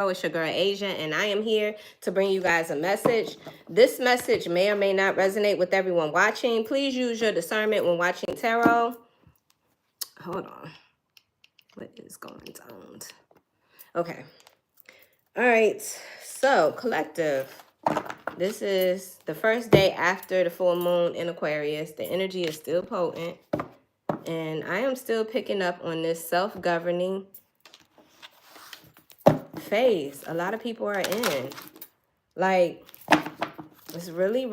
It's your girl Asia, and I am here to bring you guys a message. This message may or may not resonate with everyone watching. Please use your discernment when watching tarot. Hold on. What is going on? Okay. All right. So, collective. This is the first day after the full moon in Aquarius. The energy is still potent. And I am still picking up on this self-governing phase a lot of people are in. Like, it's really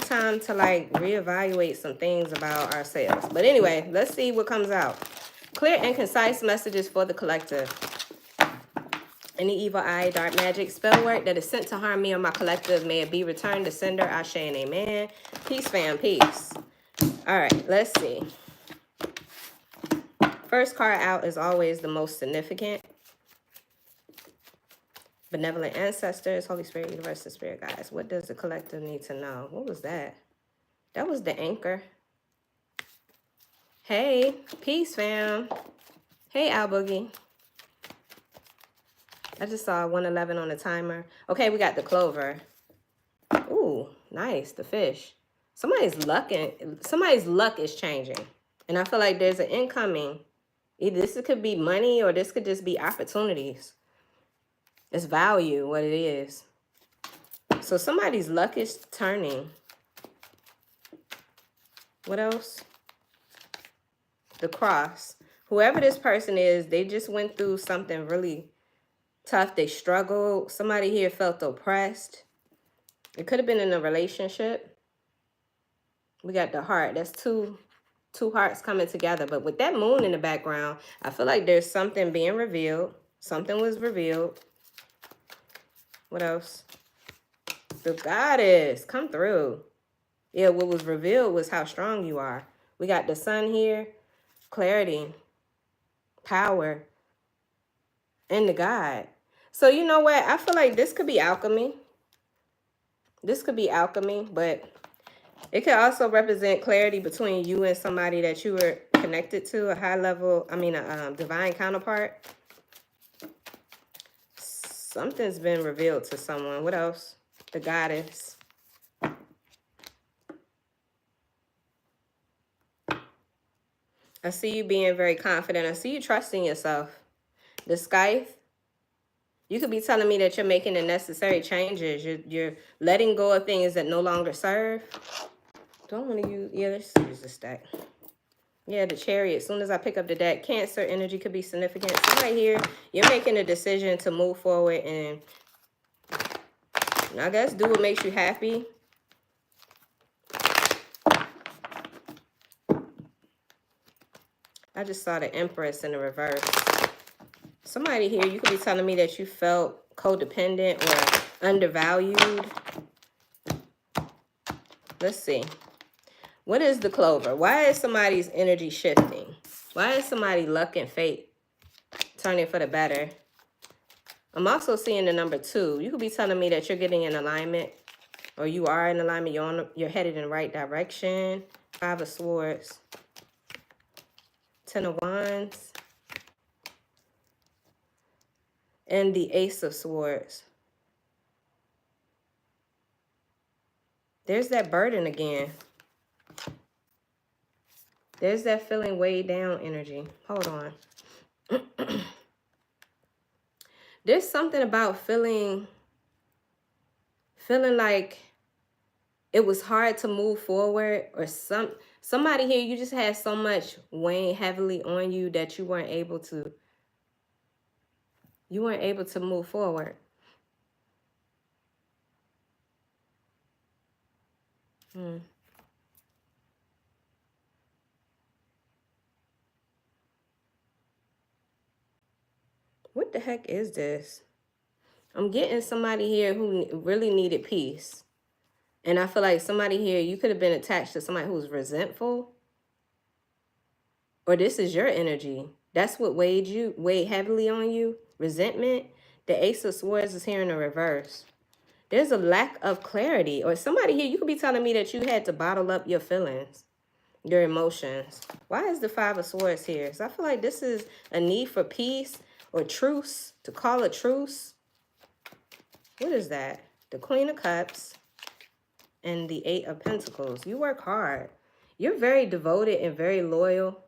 time to like reevaluate some things about ourselves. But anyway, let's see what comes out. Clear and concise messages for the collective. Any evil eye, dark magic, spell work that is sent to harm me or my collective, may it be returned to sender. Ashe and amen. Peace, fam, peace. All right, let's see. First card out is always the most significant. Benevolent ancestors, Holy Spirit, universe, and spirit guides. What does the collective need to know? What was that? That was the anchor. Hey, peace, fam. Hey, Al Boogie. I just saw 111 on the timer. Okay, we got the clover. Ooh, nice, the fish. Somebody's luck is changing. And I feel like there's an incoming. Either this could be money or this could just be opportunities. It's value, what it is. So somebody's luck is turning. What else? The cross. Whoever this person is, they just went through something really tough. They struggled. Somebody here felt oppressed. It could have been in a relationship. We got the heart. That's two hearts coming together. But with that moon in the background, I feel like there's something being revealed. Something was revealed. What else? The goddess. Come through. Yeah, what was revealed was how strong you are. We got the sun here. Clarity. Power. And the God. So you know what? I feel like this could be alchemy. This could be alchemy, but it could also represent clarity between you and somebody that you were connected to, a high level, a divine counterpart. Something's been revealed to someone. What else? The goddess. I see you being very confident. I see you trusting yourself. The scythe. You could be telling me that you're making the necessary changes. You're letting go of things that no longer serve. Don't want to use, yeah, let's use this deck. Yeah, the Chariot. As soon as I pick up the deck, Cancer energy could be significant. So right here, you're making a decision to move forward and I guess do what makes you happy. I just saw the Empress in the reverse. Somebody here, you could be telling me that you felt codependent or undervalued. Let's see. What is the clover? Why is somebody's energy shifting? Why is somebody luck and fate turning for the better? I'm also seeing the number 2. You could be telling me that you're getting in alignment or you are in alignment. You're headed in the right direction. 5 of Swords. 10 of Wands. And the Ace of Swords. There's that burden again. There's that feeling weighed down energy. Hold on. There's something about feeling like it was hard to move forward, or somebody here, you just had so much weighing heavily on you that you weren't able to move forward. What the heck is this? I'm getting somebody here who really needed peace. And I feel like somebody here, you could have been attached to somebody who's resentful. Or this is your energy. That's what weighed heavily on you. Resentment. The Ace of Swords is here in the reverse. There's a lack of clarity. Or somebody here, you could be telling me that you had to bottle up your feelings, your emotions. Why is the 5 of Swords here? So I feel like this is a need for peace or truce, to call a truce. What is that? The Queen of Cups and the Eight of Pentacles. You work hard. You're very devoted and very loyal.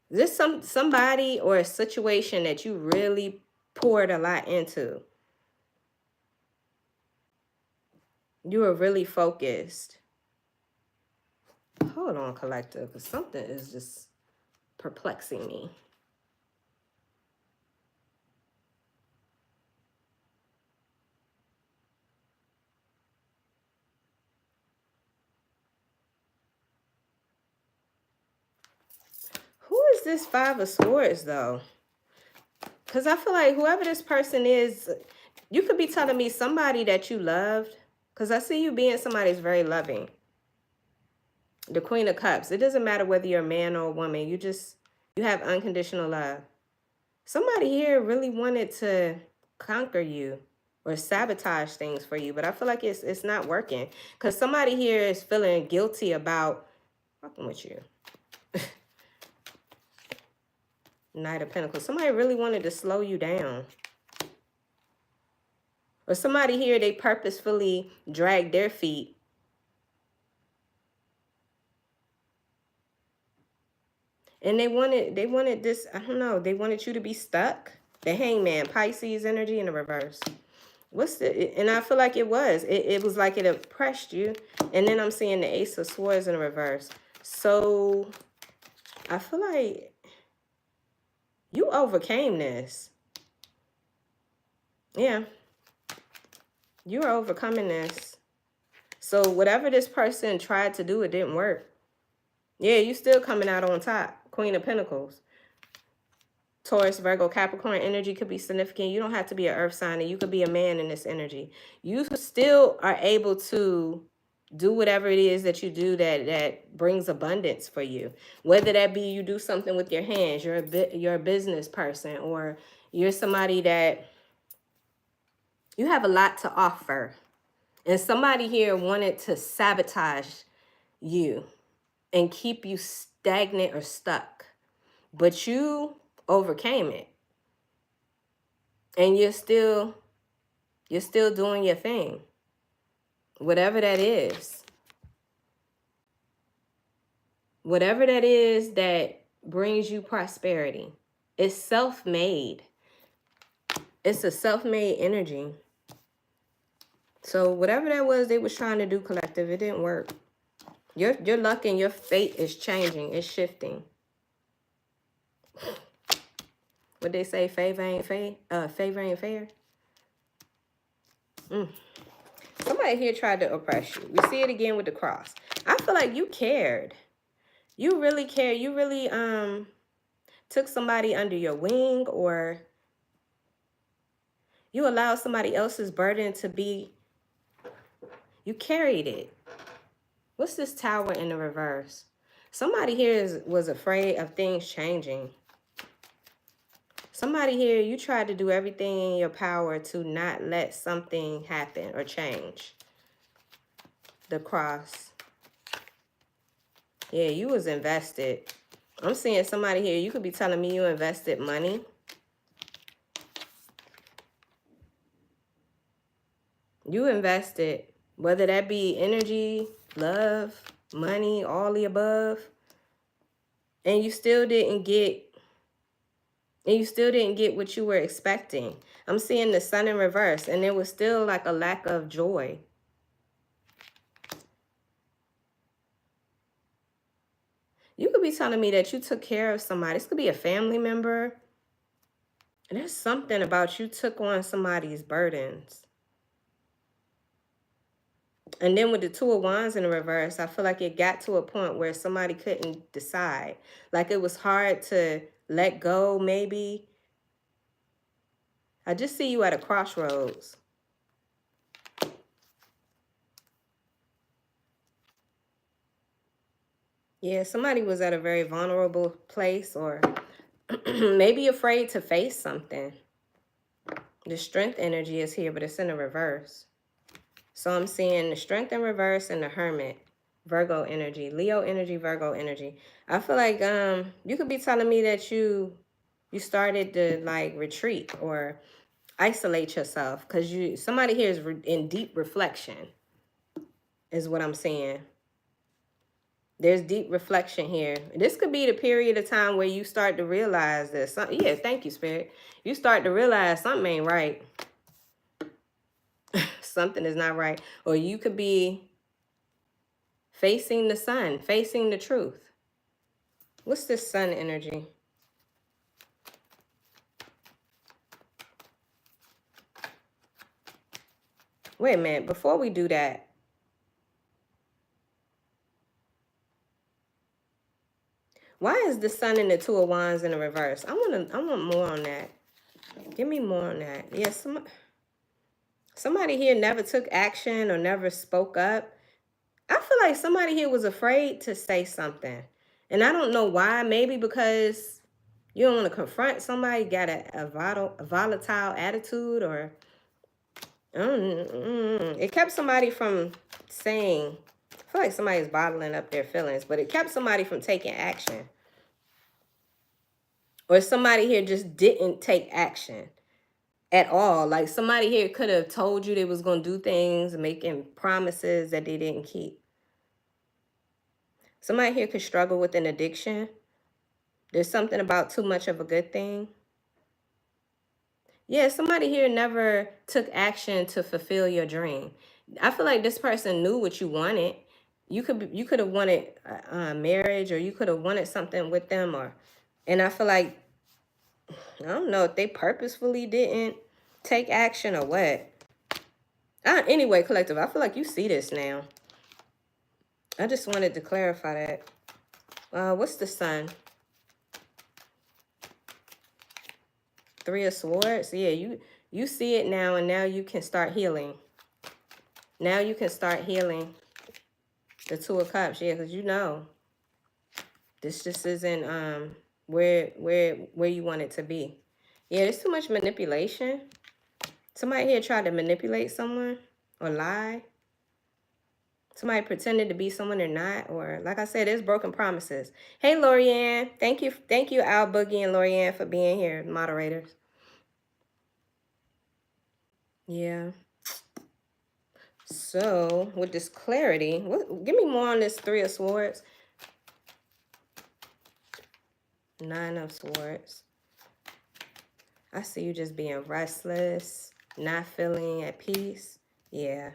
Is this somebody or a situation that you really poured a lot into? You were really focused. Hold on, collective, because something is just perplexing me. Who is this Five of Swords, though? Because I feel like whoever this person is, you could be telling me somebody that you loved. Because I see you being somebody that's very loving. The Queen of Cups. It doesn't matter whether you're a man or a woman. You have unconditional love. Somebody here really wanted to conquer you or sabotage things for you. But I feel like it's not working. Because somebody here is feeling guilty about fucking with you. Knight of Pentacles. Somebody really wanted to slow you down. Or somebody here, they purposefully dragged their feet. And they wanted this, I don't know, they wanted you to be stuck. The Hangman, Pisces energy in the reverse. And I feel like it was like it oppressed you. And then I'm seeing the Ace of Swords in the reverse. So I feel like you overcame this. Yeah. You are overcoming this. So whatever this person tried to do, it didn't work. Yeah, you still coming out on top. Queen of Pentacles. Taurus, Virgo, Capricorn energy could be significant. You don't have to be an earth sign, and you could be a man in this energy. You still are able to do whatever it is that you do that brings abundance for you. Whether that be you do something with your hands, you're a business person, or you're somebody that you have a lot to offer. And somebody here wanted to sabotage you and keep you stagnant or stuck. But you overcame it. And you're still doing your thing. Whatever that is. Whatever that is that brings you prosperity. It's self-made. It's a self-made energy. So whatever that was they was trying to do, collective, it didn't work. Your luck and your fate is changing. It's shifting. What they say, favor ain't fair. Somebody here tried to oppress you. We see it again with the cross. I feel like you cared. You really cared. You really took somebody under your wing, or you allowed somebody else's burden to be, you carried it. What's this Tower in the reverse? Somebody here was afraid of things changing. Somebody here, you tried to do everything in your power to not let something happen or change. The cross. Yeah, you was invested. I'm seeing somebody here, you could be telling me you invested money. You invested, whether that be energy, love, money, all the above. And you still didn't get what you were expecting. I'm seeing the Sun in reverse, and there was still like a lack of joy. You could be telling me that you took care of somebody. This could be a family member. And there's something about you took on somebody's burdens. And then with the Two of Wands in the reverse, I feel like it got to a point where somebody couldn't decide. Like it was hard to let go, maybe. I just see you at a crossroads. Yeah, somebody was at a very vulnerable place, or maybe afraid to face something. The Strength energy is here, but it's in the reverse. So I'm seeing the Strength in reverse and the Hermit. Virgo energy, Leo energy, Virgo energy. I feel like you could be telling me that you started to like retreat, or Isolate yourself, because somebody here is in deep reflection, is what I'm saying. There's deep reflection here. This could be the period of time where you start to realize that something. Yeah, thank you, Spirit. You start to realize something ain't right. Something is not right. Or you could be facing the sun, facing the truth. What's this sun energy? Wait a minute. Before we do that, why is the sun and the two of wands in the reverse? I want more on that. Give me more on that. Yes, somebody here never took action or never spoke up. I feel like somebody here was afraid to say something. And I don't know why. Maybe because you don't want to confront somebody, got a volatile attitude, or it kept somebody from saying, I feel like somebody's bottling up their feelings, but it kept somebody from taking action. Or somebody here just didn't take action at all. Like somebody here could have told you they was going to do things, making promises that they didn't keep. Somebody here could struggle with an addiction. There's something about too much of a good thing. Yeah, somebody here never took action to fulfill your dream. I feel like this person knew what you wanted. You could have wanted marriage, or you could have wanted something with them, and I feel like, I don't know if they purposefully didn't take action or what. Anyway, collective, I feel like you see this now. I just wanted to clarify that. What's the sun? Three of Swords. Yeah, you see it now, and now you can start healing. Now you can start healing. The Two of Cups. Yeah, because you know this just isn't where you want it to be. Yeah, there's too much manipulation. Somebody here tried to manipulate someone or lie. Somebody pretended to be someone they're not, or like I said, there's broken promises. Hey, Lorianne. Thank you, Al Boogie and Lorianne, for being here, moderators. Yeah. So, with this clarity, give me more on this Three of Swords. Nine of Swords. I see you just being restless, not feeling at peace. Yeah.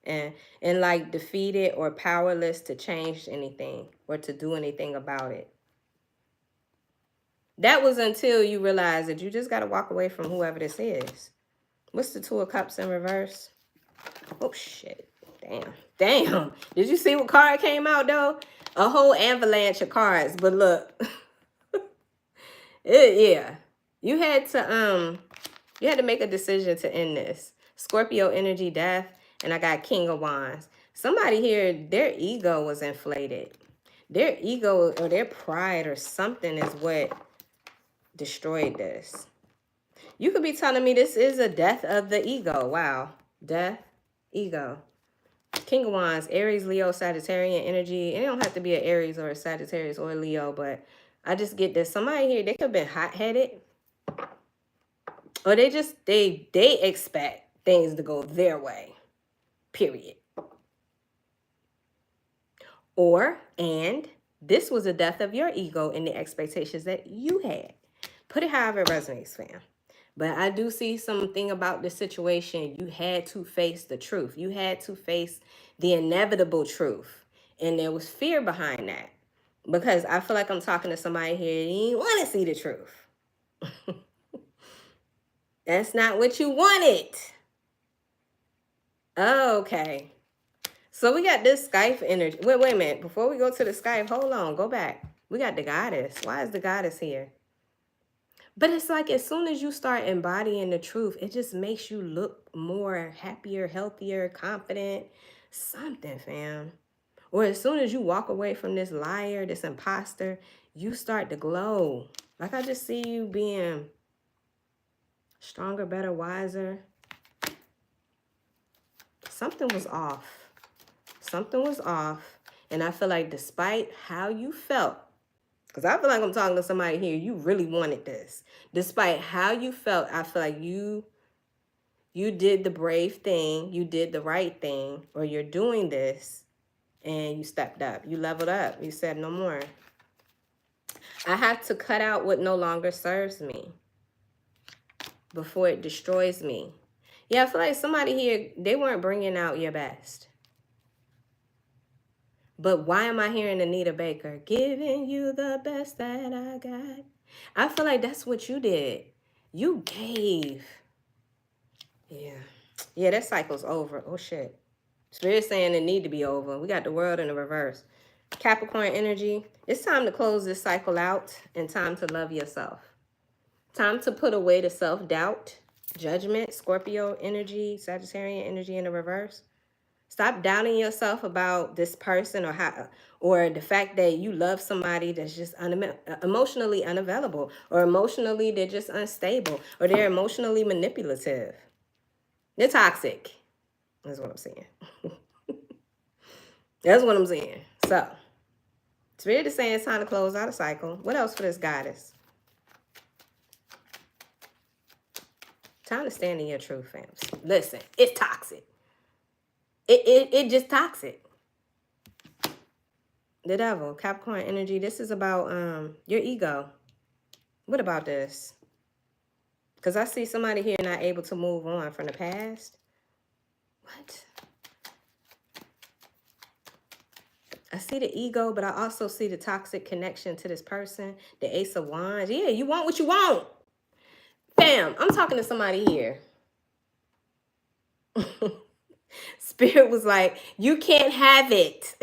And like defeated or powerless to change anything or to do anything about it. That was until you realize that you just got to walk away from whoever this is. What's the Two of Cups in reverse? Oh, shit. Damn. Did you see what card came out, though? A whole avalanche of cards. But look. Yeah. You had to make a decision to end this. Scorpio energy, death. And I got King of Wands. Somebody here, their ego was inflated. Their ego or their pride or something is what destroyed this. You could be telling me this is a death of the ego. Wow. Death, ego. King of Wands, Aries, Leo, Sagittarian energy. And it don't have to be an Aries or a Sagittarius or a Leo, but I just get this. Somebody here, they could have been hot-headed. Or they expect things to go their way. Period. And this was a death of your ego and the expectations that you had. Put it however it resonates, fam. But I do see something about this situation. You had to face the truth. You had to face the inevitable truth. And there was fear behind that. Because I feel like I'm talking to somebody here and you didn't want to see the truth. That's not what you wanted. Okay. So we got this Skype energy. Wait a minute. Before we go to the Skype, hold on. Go back. We got the Goddess. Why is the Goddess here? But it's like as soon as you start embodying the truth, it just makes you look more happier, healthier, confident. Something, fam. Or as soon as you walk away from this liar, this imposter, you start to glow. Like I just see you being stronger, better, wiser. Something was off. Something was off. And I feel like despite how you felt, because I feel like I'm talking to somebody here, you really wanted this. Despite how you felt, I feel like you You did the brave thing, you did the right thing, or you're doing this, and you stepped up. You leveled up. You said, no more. I have to cut out what no longer serves me before it destroys me. Yeah, I feel like somebody here, they weren't bringing out your best. But why am I hearing Anita Baker? Giving you the best that I got. I feel like that's what you did. You gave. Yeah. Yeah, that cycle's over. Oh, shit. Spirit's saying it need to be over. We got the world in the reverse. Capricorn energy. It's time to close this cycle out and time to love yourself. Time to put away the self-doubt, judgment, Scorpio energy, Sagittarian energy in the reverse. Stop doubting yourself about this person or the fact that you love somebody that's just emotionally unavailable, or emotionally they're just unstable, or they're emotionally manipulative. They're toxic. That's what I'm saying. That's what I'm saying. So, Spirit is saying it's time to close out a cycle. What else for this goddess? Time to stand in your truth, fam. Listen, it's toxic. It just toxic. The devil, Capricorn energy. This is about your ego. What about this? Because I see somebody here not able to move on from the past. What? I see the ego, but I also see the toxic connection to this person. The Ace of Wands. Yeah, you want what you want. Bam, I'm talking to somebody here. Spirit was like, you can't have it.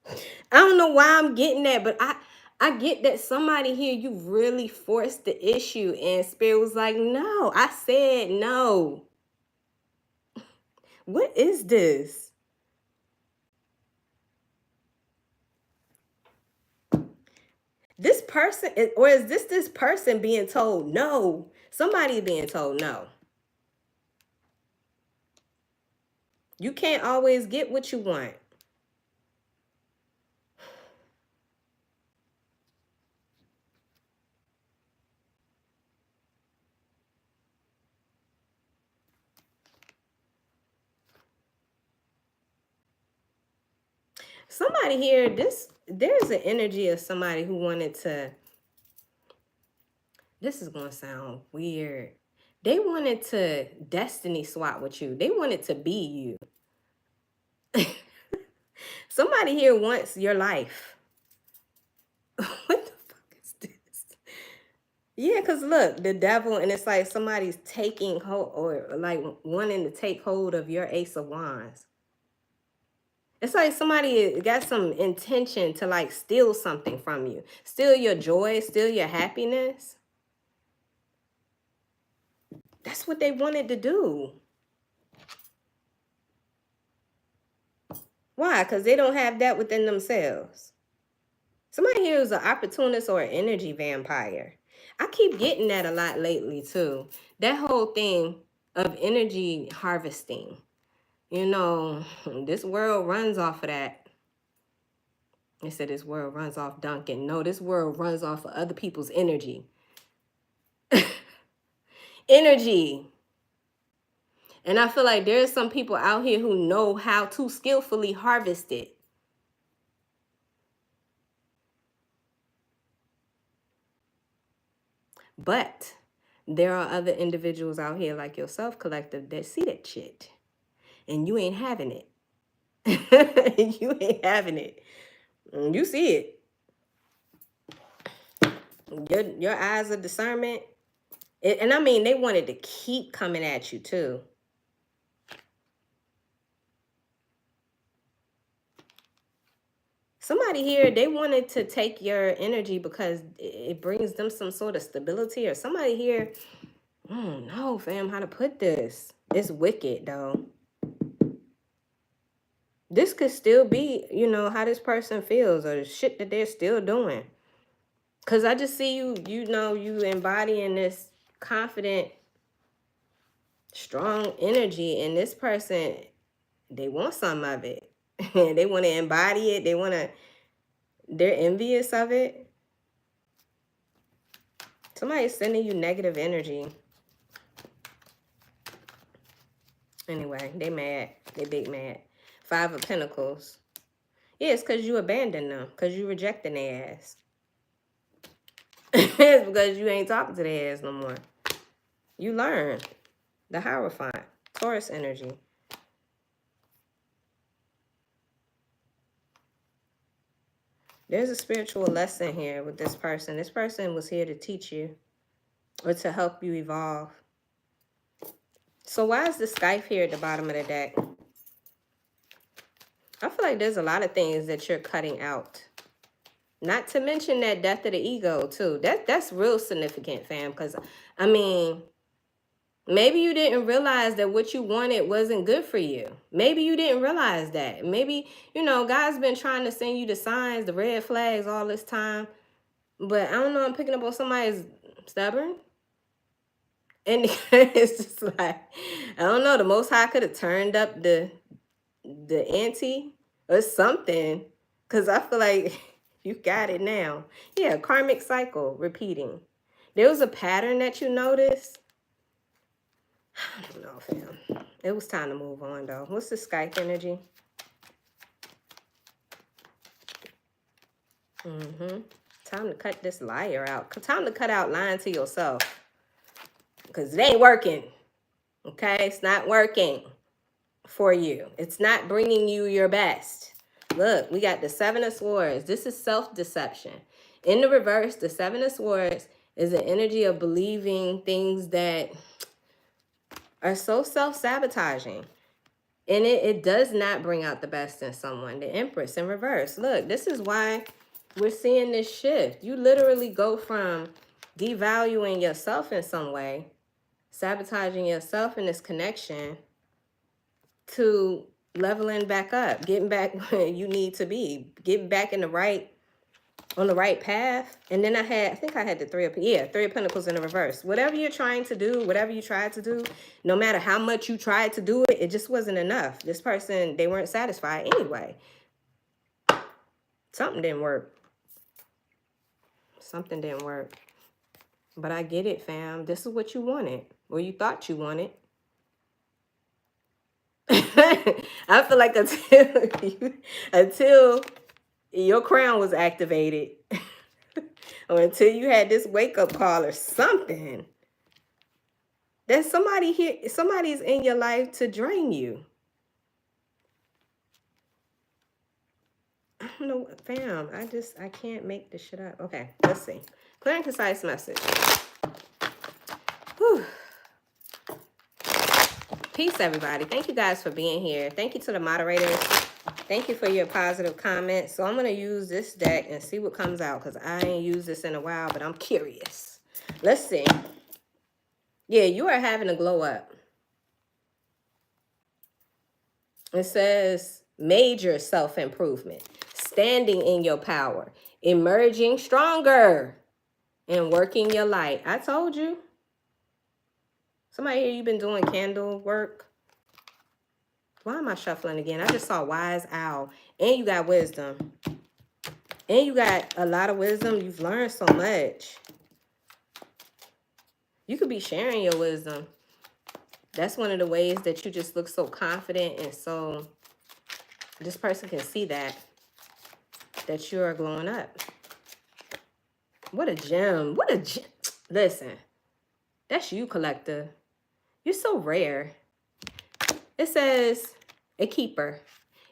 I don't know why I'm getting that, but I get that somebody here, you really forced the issue, and Spirit was like, no, I said no. What is this? This person, or is this person being told no? Somebody being told no. You can't always get what you want. Somebody here, there's an energy of somebody who wanted to, this is going to sound weird. They wanted to destiny swap with you. They wanted to be you. Somebody here wants your life. What the fuck is this? Yeah, because look, the devil, and it's like somebody's taking hold, or like wanting to take hold of your Ace of Wands. It's like somebody got some intention to like steal something from you. Steal your joy, steal your happiness. That's what they wanted to do. Why? Because they don't have that within themselves. Somebody here is an opportunist or an energy vampire. I keep getting that a lot lately too. That whole thing of energy harvesting. You know, this world runs off of that. They said this world runs off Duncan. No, this world runs off of other people's energy. Energy. And I feel like there's some people out here who know how to skillfully harvest it. But there are other individuals out here like yourself, collective, that see that shit. And you ain't having it. You ain't having it. You see it. Your eyes of discernment. And I mean, they wanted to keep coming at you too. Somebody here, they wanted to take your energy because it brings them some sort of stability. Or somebody here, I don't know, fam, how to put this. It's wicked, though. This could still be, you know, how this person feels or the shit that they're still doing. Because I just see you, you know, you embodying this confident, strong energy. And this person, they want some of it. They want to embody it. They're envious of it. Somebody's sending you negative energy. Anyway, they mad. They big mad. 5 of Pentacles. Yeah, it's because you abandoned them. Because you rejecting their ass. It's because you ain't talking to their ass no more. You learn. The Hierophant. Taurus energy. There's a spiritual lesson here with this person. This person was here to teach you or to help you evolve. So why is the Scythe here at the bottom of the deck? I feel like there's a lot of things that you're cutting out. Not to mention that death of the ego, too. That's real significant, fam. Because, I mean, maybe you didn't realize that what you wanted wasn't good for you. Maybe you didn't realize that. Maybe, you know, God's been trying to send you the signs, the red flags all this time. But I don't know, I'm picking up on somebody's stubborn. And it's just like, I don't know, the Most High could have turned up the ante or something. Because I feel like you got it now. Yeah, karmic cycle repeating. There was a pattern that you noticed. I don't know, fam. It was time to move on, though. What's the Skype energy? Time to cut this liar out. Time to cut out lying to yourself. Because it ain't working. Okay? It's not working for you. It's not bringing you your best. Look, we got the 7 of Swords. This is self-deception. In the reverse, the 7 of Swords is the energy of believing things that are so self-sabotaging. And it does not bring out the best in someone. The Empress in reverse. Look, this is why we're seeing this shift. You literally go from devaluing yourself in some way, sabotaging yourself in this connection, to leveling back up, getting back where you need to be, getting back in the right, on the right path. And then I think I had the 3 of Pentacles in the reverse. Whatever you're trying to do, whatever you tried to do, no matter how much you tried to do it, it just wasn't enough. This person, they weren't satisfied anyway. Something didn't work. Something didn't work. But I get it, fam. This is what you wanted, or you thought you wanted. I feel like until your crown was activated, or until you had this wake-up call or something, there's somebody here, somebody's in your life to drain you. I don't know, fam. I can't make this shit up. Okay, let's see. Clear and concise message. Whew. Peace, everybody. Thank you guys for being here. Thank you to the moderators. Thank you for your positive comments. So I'm going to use this deck and see what comes out, because I ain't used this in a while, but I'm curious. Let's see. Yeah, you are having a glow up. It says major self-improvement, standing in your power, emerging stronger, and working your light. I told you. Somebody here, you've been doing candle work. Why am I shuffling again? I just saw Wise Owl. And you got wisdom. And you got a lot of wisdom. You've learned so much. You could be sharing your wisdom. That's one of the ways that you just look so confident and so... This person can see that you're glowing up. What a gem. What a gem. Listen, that's you, collector. You're so rare. It says, a keeper,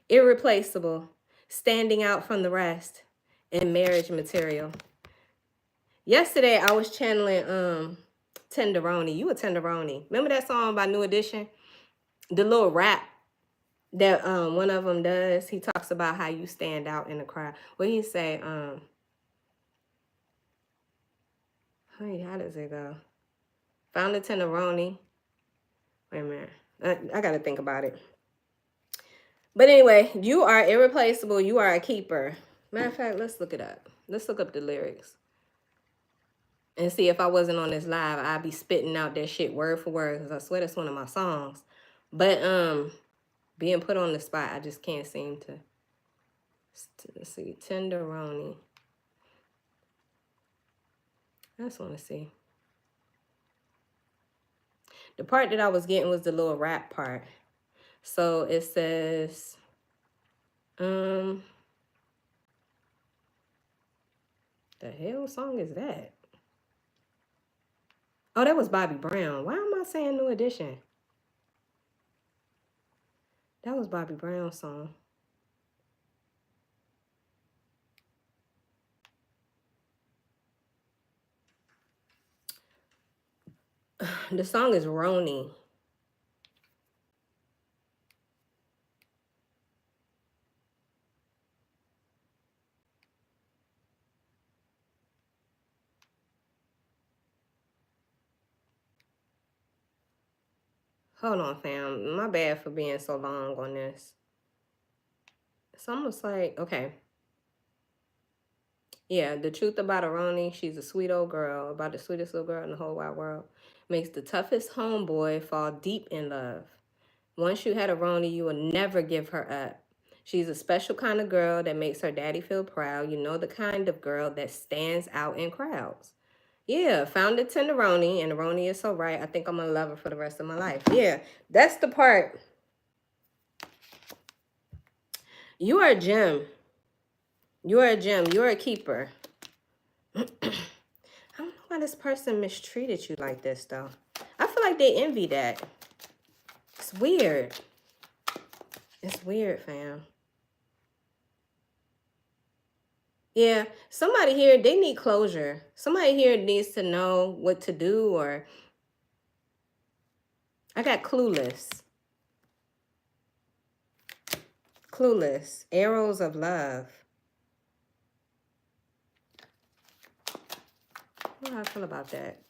irreplaceable, standing out from the rest, and marriage material. Yesterday, I was channeling Tenderoni. You a Tenderoni. Remember that song by New Edition? The little rap that one of them does. He talks about how you stand out in the crowd. What he say? Hey, how does it go? Found a Tenderoni. Wait a minute. I got to think about it. But anyway, you are irreplaceable. You are a keeper. Matter of fact, let's look it up. Let's look up the lyrics. And see, if I wasn't on this live, I'd be spitting out that shit word for word, because I swear that's one of my songs. But being put on the spot, I just can't seem to. Let's see. Tenderoni. I just want to see. The part that I was getting was the little rap part. So it says, the hell song is that? Oh, that was Bobby Brown. Why am I saying New Edition? That was Bobby Brown's song. The song is Roni. Hold on, fam. My bad for being so long on this. It's almost like, okay. Yeah, the truth about Aroni, she's a sweet old girl, about the sweetest little girl in the whole wide world. Makes the toughest homeboy fall deep in love. Once you had Aroni, you will never give her up. She's a special kind of girl that makes her daddy feel proud. You know, the kind of girl that stands out in crowds. Yeah, found it Tenderoni, and Aroni is so right. I think I'm going to love her for the rest of my life. Yeah, that's the part. You are a gem. You are a gem. You are a keeper. I don't know why this person mistreated you like this, though. I feel like they envy that. It's weird. It's weird, fam. Yeah, somebody here, they need closure. Somebody here needs to know what to do, or I got clueless. Clueless. Arrows of love. What do I feel about that?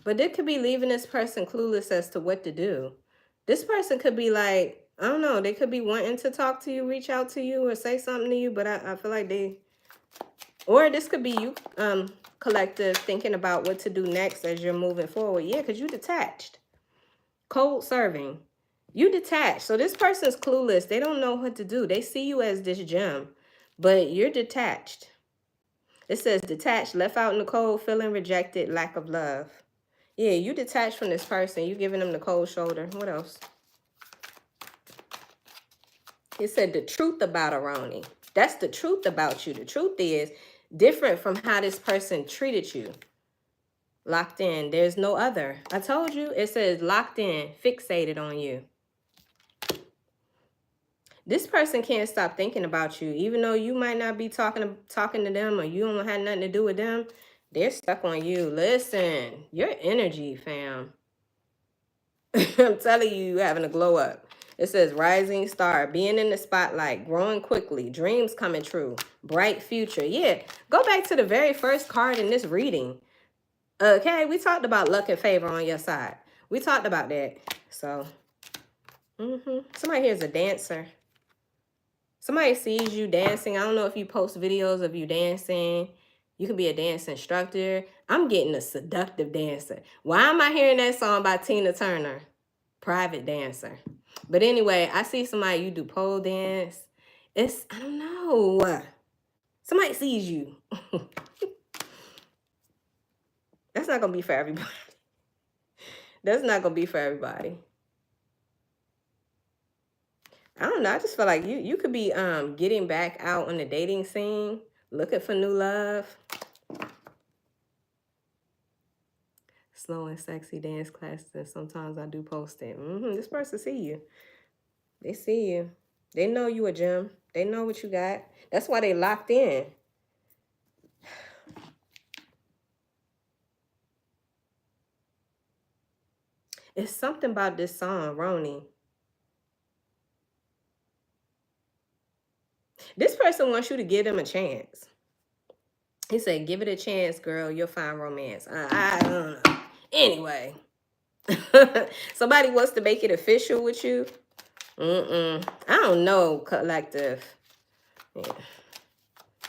But it could be leaving this person clueless as to what to do. This person could be like, I don't know, they could be wanting to talk to you, reach out to you, or say something to you, but I feel like they, or this could be you, collective, thinking about what to do next as you're moving forward. Yeah, because you detached. Cold serving. You detached. So this person's clueless. They don't know what to do. They see you as this gem, but you're detached. It says detached, left out in the cold, feeling rejected, lack of love. Yeah, you detached from this person. You giving them the cold shoulder. What else? It said the truth about Aroni. That's the truth about you. The truth is different from how this person treated you. Locked in. There's no other. I told you. It says locked in, fixated on you. This person can't stop thinking about you. Even though you might not be talking to them, or you don't have nothing to do with them, they're stuck on you. Listen, your energy, fam. I'm telling you, you having a glow up. It says rising star, being in the spotlight, growing quickly, dreams coming true, bright future. Yeah, go back to the very first card in this reading. Okay, we talked about luck and favor on your side. We talked about that. So, somebody here is a dancer. Somebody sees you dancing. I don't know if you post videos of you dancing. You could be a dance instructor. I'm getting a seductive dancer. Why am I hearing that song by Tina Turner? Private dancer. But anyway, I see somebody, you do pole dance. It's, I don't know. Somebody sees you. That's not going to be for everybody. That's not going to be for everybody. I don't know. I just feel like you could be getting back out on the dating scene, looking for new love. Slow and sexy dance classes, and sometimes I do post it. This person see you. They see you. They know you a gem. They know what you got. That's why they locked in. It's something about this song, Roni. This person wants you to give them a chance. He said, give it a chance, girl. You'll find romance. I don't know. Anyway. Somebody wants to make it official with you. I don't know, collective. Yeah.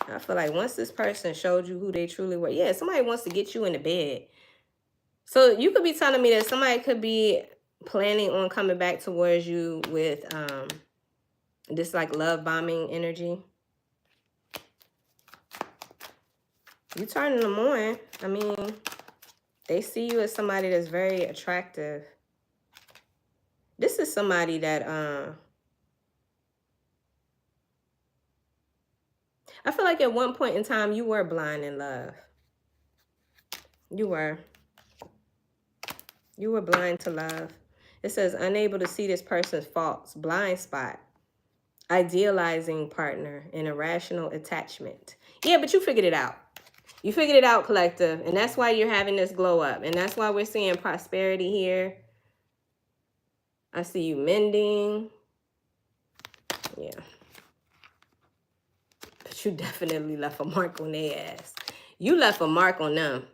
I feel like once this person showed you who they truly were, yeah, somebody wants to get you in the bed. So you could be telling me that somebody could be planning on coming back towards you with this like love bombing energy. You turning them on. I mean, they see you as somebody that's very attractive. This is somebody that I feel like at one point in time you were blind in love. You were blind to love. It says unable to see this person's faults, blind spot, idealizing partner, and irrational attachment. Yeah, but you figured it out. You figured it out, collective, and that's why you're having this glow up, and that's why we're seeing prosperity here. I see you mending. Yeah. But you definitely left a mark on their ass. You left a mark on them.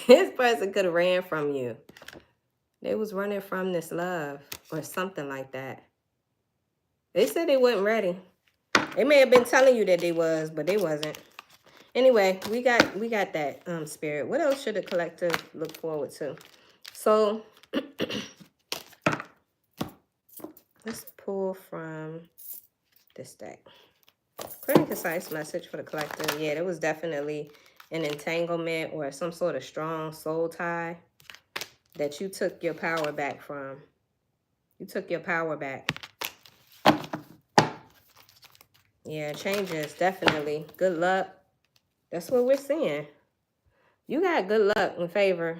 This person could have ran from you. They was running from this love or something like that. They said they weren't ready. They may have been telling you that they was, but they wasn't. Anyway, we got that spirit. What else should the collective look forward to? So let's pull from this deck. Clear and concise message for the collective. Yeah, there was definitely an entanglement or some sort of strong soul tie that you took your power back from. You took your power back. Yeah, changes, definitely. Good luck. That's what we're seeing. You got good luck and favor.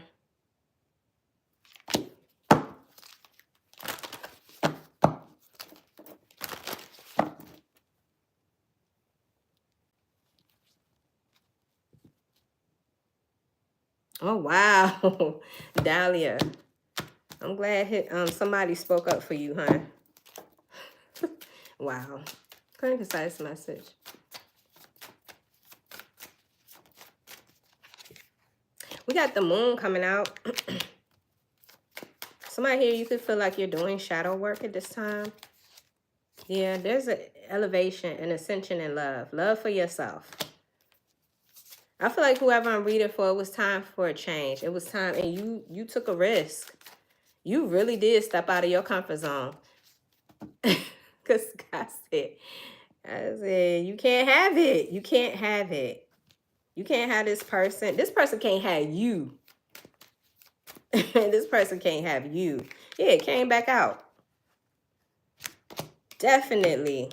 Oh, wow. Dahlia. I'm glad somebody spoke up for you, huh? Wow. Clear and concise message. We got the moon coming out. Somebody here, you could feel like you're doing shadow work at this time. Yeah, there's an elevation, an ascension in love. Love for yourself. I feel like whoever I'm reading for, it was time for a change. It was time, and you took a risk. You really did step out of your comfort zone. Because I said, you can't have it. You can't have it. You can't have this person. This person can't have you. This person can't have you. Yeah, it came back out. Definitely.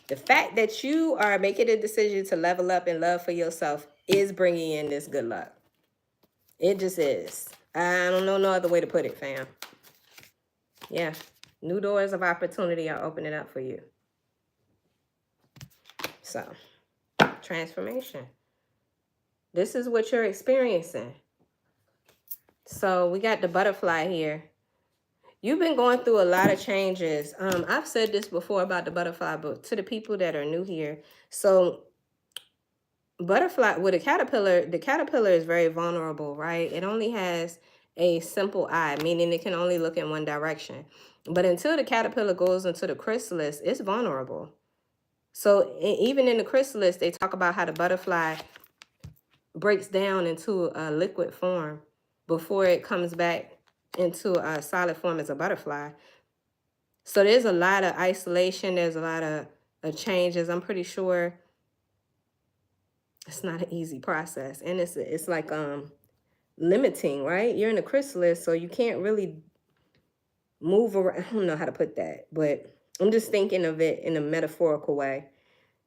The fact that you are making a decision to level up in love for yourself is bringing in this good luck. It just is. I don't know no other way to put it, fam. Yeah. New doors of opportunity are opening up for you. So, transformation. This is what you're experiencing. So, we got the butterfly here. You've been going through a lot of changes. I've said this before about the butterfly, but to the people that are new here. So, butterfly with the caterpillar is very vulnerable, right? It only has a simple eye, meaning it can only look in one direction. But until the caterpillar goes into the chrysalis, it's vulnerable. So even in the chrysalis, they talk about how the butterfly breaks down into a liquid form before it comes back into a solid form as a butterfly. So there's a lot of isolation. There's a lot of changes. I'm pretty sure it's not an easy process. And it's like limiting, right? You're in a chrysalis, so you can't really move around. I don't know how to put that, but I'm just thinking of it in a metaphorical way.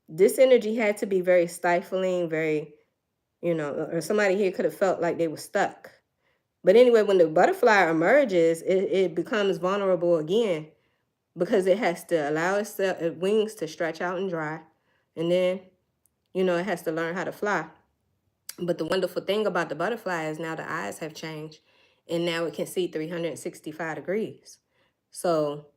This energy had to be very stifling, very, or somebody here could have felt like they were stuck. But anyway, when the butterfly emerges, it becomes vulnerable again because it has to allow its wings to stretch out and dry. And then, it has to learn how to fly. But the wonderful thing about the butterfly is now the eyes have changed and now it can see 365 degrees. So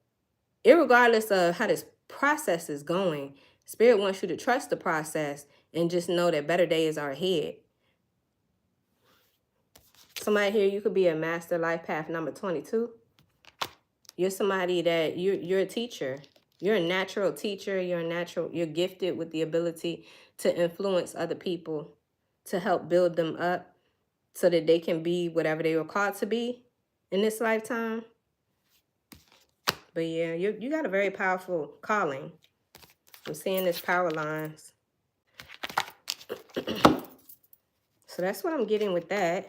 irregardless of how this process is going, Spirit wants you to trust the process and just know that better days are ahead. Somebody here, you could be a master life path number 22. You're somebody that you're a teacher. You're a natural teacher. You're gifted with the ability to influence other people, to help build them up so that they can be whatever they were called to be in this lifetime. But yeah, you got a very powerful calling. I'm seeing this power lines. So that's what I'm getting with that.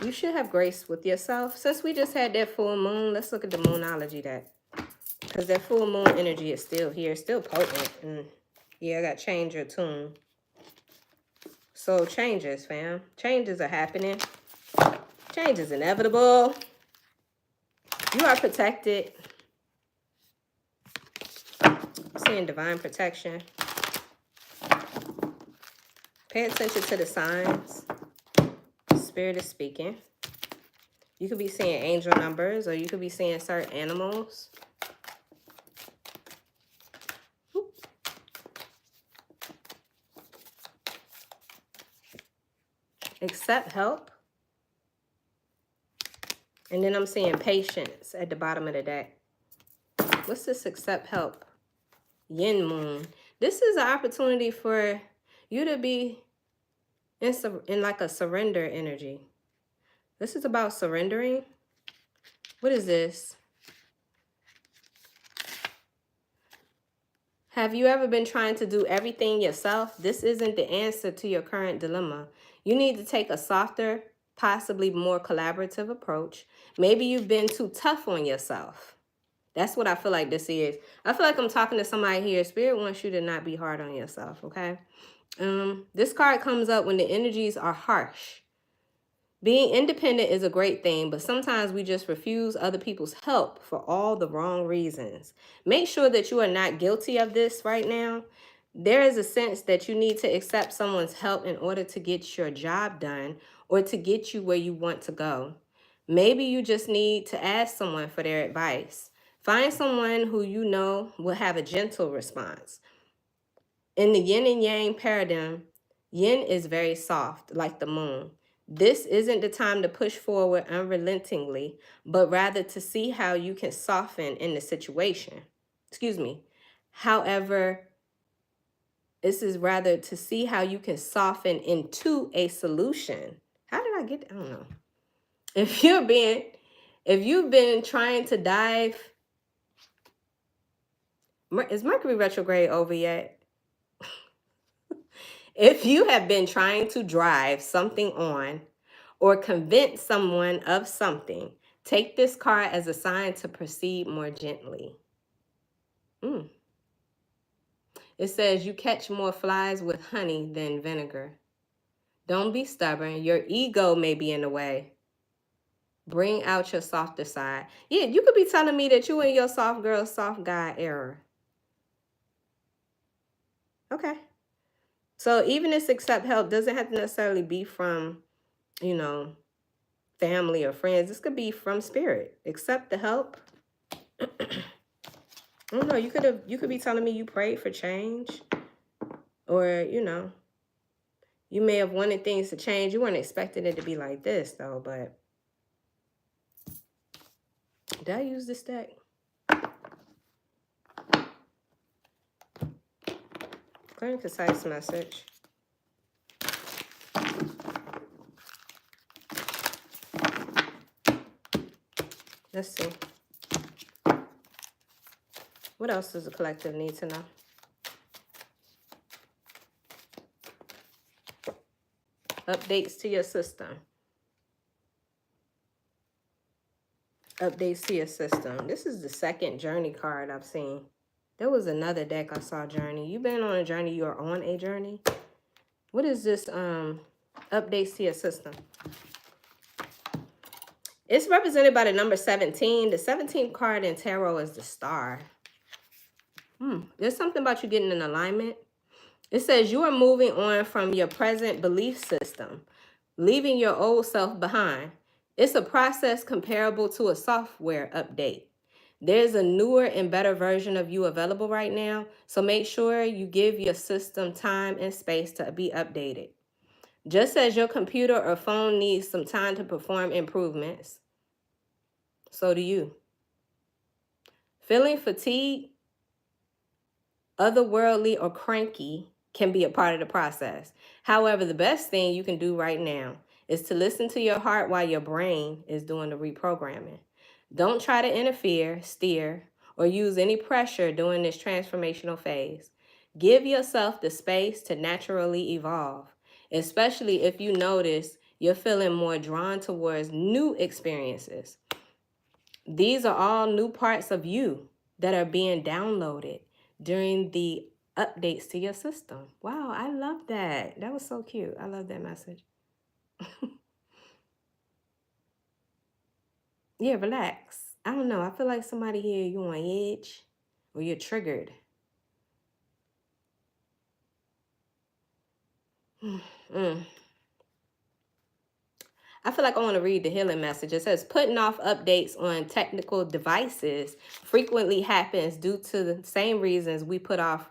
You should have grace with yourself. Since we just had that full moon, let's look at the moonology that. Because that full moon energy is still here, still potent. And yeah, I got to change your tune. So changes, fam. Changes are happening. Change is inevitable. You are protected. I'm seeing divine protection. Pay attention to the signs. Spirit is speaking. You could be seeing angel numbers, or you could be seeing certain animals. Accept help. And then I'm seeing patience at the bottom of the deck. What's this accept help? Yin moon. This is an opportunity for you to be in like a surrender energy. This is about surrendering. What is this? Have you ever been trying to do everything yourself? This isn't the answer to your current dilemma. You need to take a softer, possibly more collaborative approach. Maybe you've been too tough on yourself. That's what I feel like this is. I feel like I'm talking to somebody here. Spirit wants you to not be hard on yourself, okay? This card comes up when the energies are harsh. Being independent is a great thing, but sometimes we just refuse other people's help for all the wrong reasons. Make sure that you are not guilty of this right now. There is a sense that you need to accept someone's help in order to get your job done or to get you where you want to go. Maybe you just need to ask someone for their advice. Find someone who you know will have a gentle response. In the yin and yang paradigm, yin is very soft, like the moon. This isn't the time to push forward unrelentingly, but rather to see how you can soften in the situation. Excuse me. However, this is rather to see how you can soften into a solution. How did I get? I don't know. If you've been trying to dive, is Mercury retrograde over yet? If you have been trying to drive something on or convince someone of something, take this card as a sign to proceed more gently. It says you catch more flies with honey than vinegar. Don't be stubborn. Your ego may be in the way. Bring out your softer side. Yeah, you could be telling me that you in your soft girl, soft guy era. Okay. So even this accept help doesn't have to necessarily be from, you know, family or friends. This could be from spirit. Accept the help. I don't know. You could be telling me you prayed for change, or you know, you may have wanted things to change. You weren't expecting it to be like this though. But did I use this deck? Clear and concise message. Let's see. What else does the collective need to know? Updates to your system. Updates to your system. This is the second journey card I've seen. There was another deck I saw, journey. You've been on a journey. You're on a journey. What is this updates to your system? It's represented by the number 17. The 17th card in tarot is the star. There's something about you getting in alignment. It says you are moving on from your present belief system, leaving your old self behind. It's a process comparable to a software update. There's a newer and better version of you available right now, so make sure you give your system time and space to be updated. Just as your computer or phone needs some time to perform improvements, so do you. Feeling fatigued, otherworldly, or cranky can be a part of the process. However, the best thing you can do right now is to listen to your heart while your brain is doing the reprogramming. Don't try to interfere, steer, or use any pressure during this transformational phase. Give yourself the space to naturally evolve, especially if you notice You're feeling more drawn towards new experiences. These are all new parts of you that are being downloaded during the updates to your system. Wow, I love that. That was so cute. I love that message. Yeah, relax. I don't know. I feel like somebody here, you on edge or you're triggered. Mm. I feel like I want to read the healing message. It says, putting off updates on technical devices frequently happens due to the same reasons we put off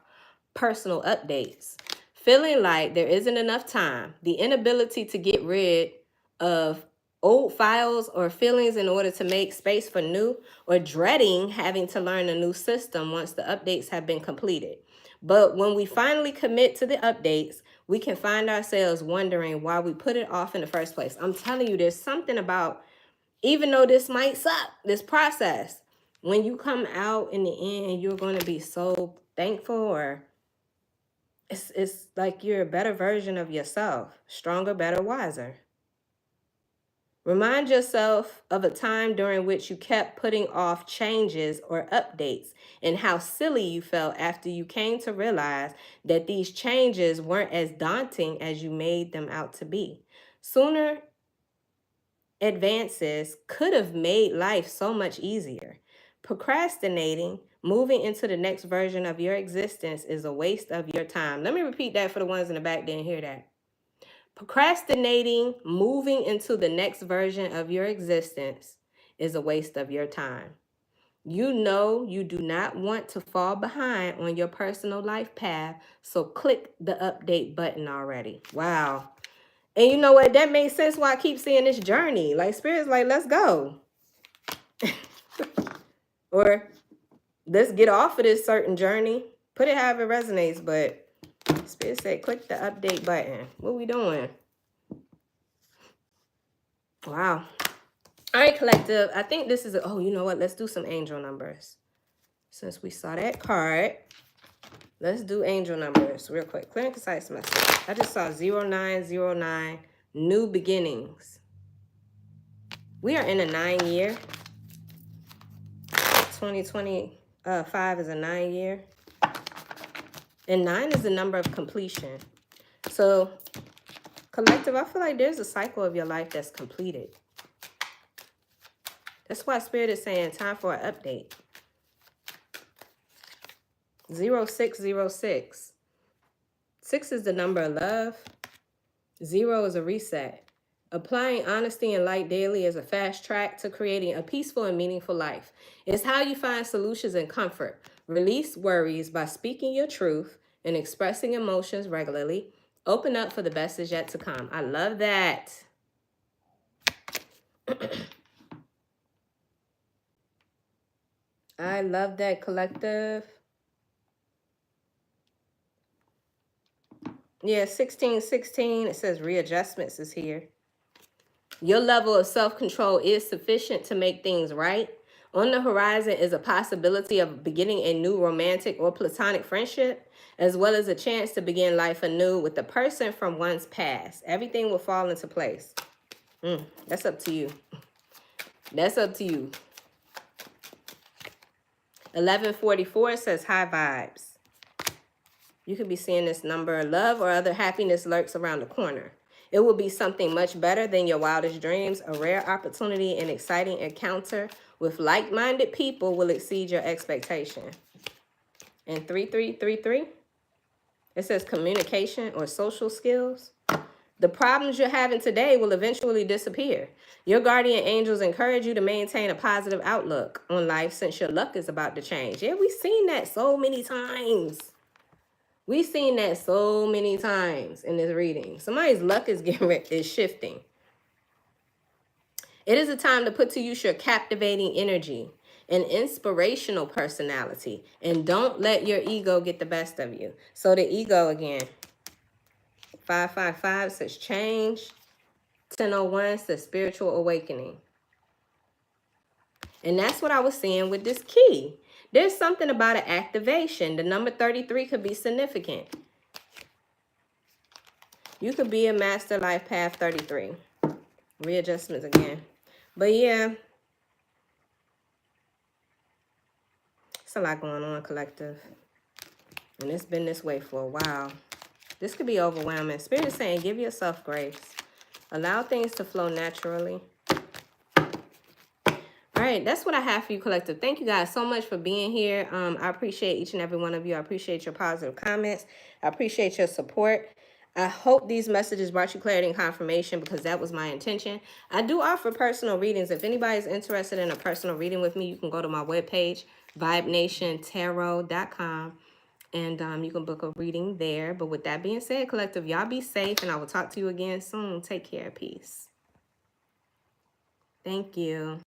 personal updates. Feeling like there isn't enough time, the inability to get rid of old files or feelings in order to make space for new, or dreading having to learn a new system once the updates have been completed. But when we finally commit to the updates, we can find ourselves wondering why we put it off in the first place. I'm telling you, there's something about, even though this might suck, this process, when you come out in the end, you're going to be so thankful, or it's like you're a better version of yourself, stronger, better, wiser. Remind yourself of a time during which you kept putting off changes or updates, and how silly you felt after you came to realize that these changes weren't as daunting as you made them out to be. Sooner advances could have made life so much easier. Procrastinating, moving into the next version of your existence, is a waste of your time. Let me repeat that for the ones in the back didn't hear that. Procrastinating, moving into the next version of your existence, is a waste of your time. You know you do not want to fall behind on your personal life path, so click the update button already. Wow. And you know what? That makes sense why I keep seeing this journey. Like, Spirit's like, let's go. Or let's get off of this certain journey. Put it however it resonates, but Spirit said, click the update button. What we doing? Wow. All right, collective. I think this is oh, you know what? Let's do some angel numbers. Since we saw that card, let's do angel numbers real quick. Clear and concise message. I just saw 0909, new beginnings. We are in a 9-year. 2025 is a 9-year. And 9 is the number of completion. So, collective, I feel like there's a cycle of your life that's completed. That's why Spirit is saying time for an update. 0606. 6 is the number of love. 0 is a reset. Applying honesty and light daily is a fast track to creating a peaceful and meaningful life. It's how you find solutions and comfort. Release worries by speaking your truth and expressing emotions regularly. Open up for the best is yet to come. I love that. I love that, collective. Yeah, 1616, it says readjustments is here. Your level of self-control is sufficient to make things right. On the horizon is a possibility of beginning a new romantic or platonic friendship, as well as a chance to begin life anew with a person from one's past. Everything will fall into place. That's up to you. That's up to you. 1144 says high vibes. You could be seeing this number. Love or other happiness lurks around the corner. It will be something much better than your wildest dreams. A rare opportunity and exciting encounter with like-minded people will exceed your expectation. And 3333, it says communication or social skills. The problems you're having today will eventually disappear. Your guardian angels encourage you to maintain a positive outlook on life since your luck is about to change. Yeah, we've seen that so many times. We've seen that so many times in this reading. Somebody's luck is shifting. It is a time to put to use your captivating energy and inspirational personality, and don't let your ego get the best of you. So the ego again. 555 says change. 1001 says spiritual awakening. And that's what I was saying with this key. There's something about an activation. The number 33 could be significant. You could be a master life path 33. Readjustments again. But yeah, it's a lot going on, collective. And it's been this way for a while. This could be overwhelming. Spirit is saying, give yourself grace. Allow things to flow naturally. All right, that's what I have for you, collective. Thank you guys so much for being here. I appreciate each and every one of you. I appreciate your positive comments. I appreciate your support. I hope these messages brought you clarity and confirmation, because that was my intention. I do offer personal readings. If anybody's interested in a personal reading with me, you can go to my webpage, vibenationtarot.com, and you can book a reading there. But with that being said, collective, y'all be safe, and I will talk to you again soon. Take care. Peace. Thank you.